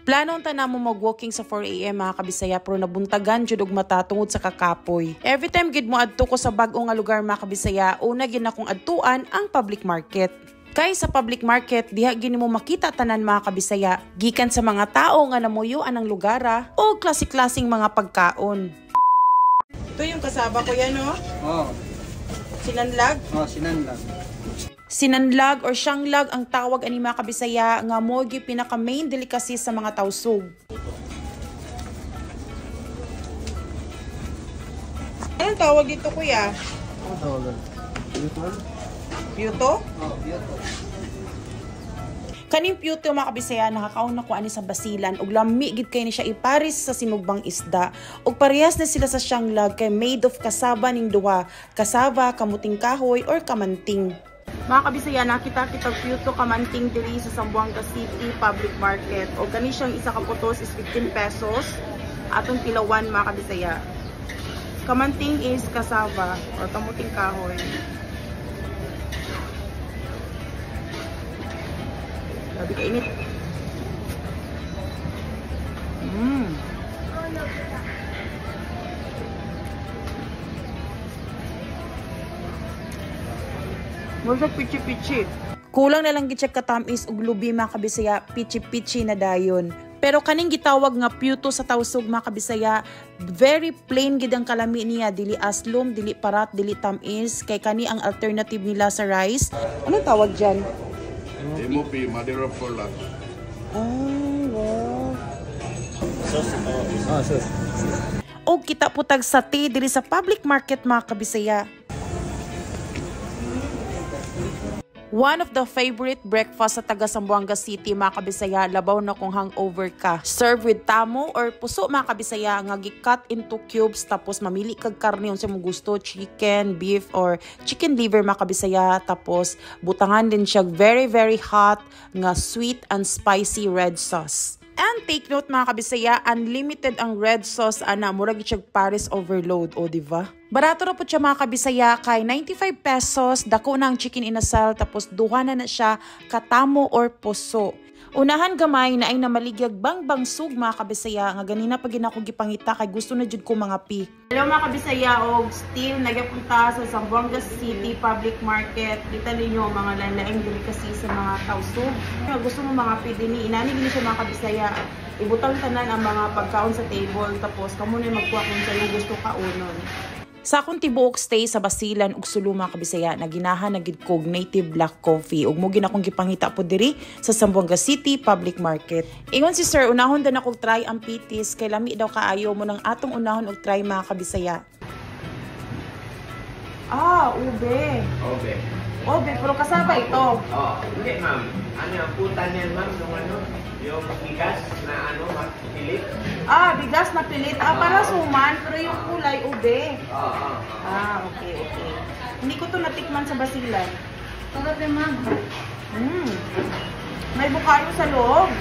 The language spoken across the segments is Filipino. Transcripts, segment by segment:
Planong ta namo mag-walking sa 4 AM mga kabisaya pero nabuntagan jud og mata tungod sa kakapoy. Every time gid mo adto ko sa bag-o nga lugar mga kabisaya, una gid akong adtuan ang public market. Kay sa public market, diha gini mo makita tanan mga kabisaya, gikan sa mga tao nga namuyuan ang lugara o klase-klaseng mga pagkaon. Ito yung kasaba ko yan, no? Oh. Sinanlag? Oh, sinanlag. Sinanlag or siyanglag ang tawag ani mga kabisaya nga mo gi pinaka main delicacy sa mga tawsog. Anong tawag dito kuya? Ano tawag? Pyuto? Oh, pyuto. Kaning pyuto mga kabisaya nakakaon na ko ani sa basilan ug lami gid kay ni siya iparis sa sinugbang isda ug parehas na sila sa siyanglag kay made of kasaba ning duha, kasaba, kamuting kahoy or kamanting. Mga kabisaya, nakita kitang pyuto kamanting diri sa Zamboanga City Public Market. O gani siyang isa ka putos is 15 pesos. Atong kilawan mga kabisaya. Kamanting is kasava or kamuting kahoy. Grabe kainit. Murag pichi-pichi. Kulang na lang gid katamis ug lubi mga kabisaya, pichi-pichi na dayon. Pero kaning gitawag nga pyuto sa tawsog mga kabisaya, very plain gid ang kalami niya, dili aslom, dili parat, dili tamis, kay kani ang alternative nila sa rice. Anong tawag diyan? MOP, mother of four lot. Wow. Sauce. O kita putag sate diri sa public market mga kabisaya. One of the favorite breakfast sa taga Zamboanga City mga kabisaya, labaw na kung hangover ka. Serve with tamo or puso mga kabisaya nga gi-cut into cubes tapos mamili kag karne unsa mo gusto, chicken, beef or chicken liver mga kabisaya, tapos butangan din siya very hot nga sweet and spicy red sauce. And take note mga kabisaya, unlimited ang red sauce ana, murag siya Paris overload o diba? Barato ra po siya mga kabisaya, kay 95 pesos, dako na ang chicken inasal, tapos duha na siya katamo or puso. Unahan gamay na ay namaligyag bang sug mga kabisaya, nga ganina pag ako gipangita kay gusto na jud ko mga pi. Hello mga kabisaya, og still nagapunta sa Zamboanga City Public Market. Kita ninyo ang mga lain-laing delicacy sa mga tawsog. Gusto mo mga pi dinhi, inani gini siya mga kabisaya. Ibutang tanan ang mga pagkaon sa table, tapos kamo na magkuha kung sa yung gusto kaunon. Sa akong tibuok stay sa Basilan ug Sulu mga kabisaya, naginahan na gid kog native black coffee ug mo gid akong gipangita po diri sa Zamboanga City Public Market. Ingon si sir, unahon daw nako try ang pitis kay lami daw kaayo mo nang atong unahon og try mga kabisaya. Ube. Ube, pero kasaba ito. Oh, hindi ma'am. Ano ang putan niyan ma'am, yung bigas na pilit? Bigas na pilit. Para suman, pero yung kulay ube. Okay. Hindi ko to natikman sa Basilan. Sarap din, ma'am. May bukalo sa loob.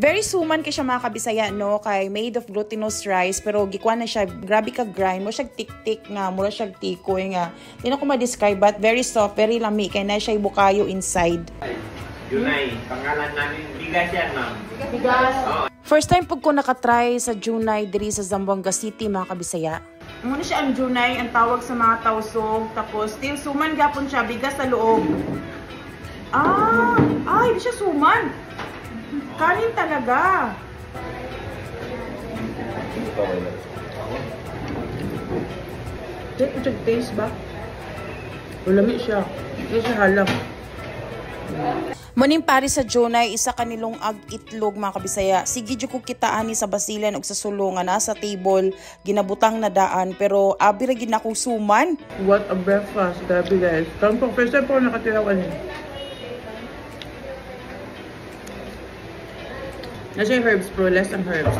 Very suman kay siya mga kabisaya, no? Kay made of glutinous rice, pero gikuan na siya, grabe ka grind mo siya tik-tik nga, mura siya tikoy nga. Di na ko ma-describe, but very soft, very lami, kay na siya bukayo inside. Junay, pangalan namin, bigas yan ma'am. Bigas? First time pag ko nakatry sa Junay diri sa Zamboanga City mga kabisaya. Muna siya ang Junay, ang tawag sa mga tawsog, tapos still suman gapon siya, bigas sa loob. Hindi siya suman. Kanin talaga. Check taste ba? Ulami siya. Hindi siya halang. Muning pari sa Junay, isa kanilong ag-itlog mga kabisaya. Sige dyo ko kitaan ni sa Basilan o sa Sulu nga nasa table, ginabutang na daan, pero abira gid akong suman. What a breakfast, grabe guys. First time po nakatira ko niya. Nasa yung herbs bro, less ang herbs.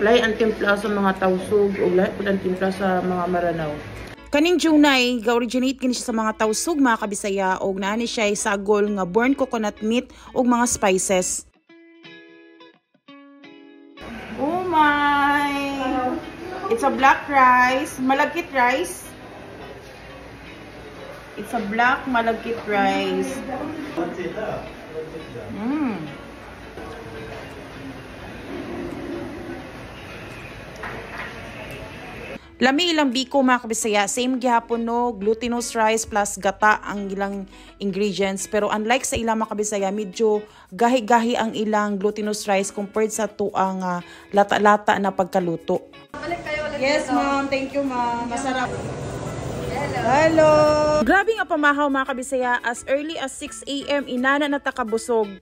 Lahi ang timpla sa mga tawsog o lahi po ang timpla sa mga maranaw. Kaning Junay, ga-originate kini siya sa mga tawsog mga kabisaya og naani siya sagol nga burnt coconut meat og mga spices. Oh my! It's a black rice, malagkit rice. It's a black malagkit rice. Lami ilang biko mga kabisaya, same gihapon no, glutinous rice plus gata ang ilang ingredients. Pero unlike sa ilang mga kabisaya, medyo gahi-gahi ang ilang glutinous rice compared sa tuang lata-lata na pagkaluto. Yes ma'am, thank you ma'am. Masarap. Hello! Grabe nga pamahaw mga kabisaya, as early as 6 AM inana na takabusog.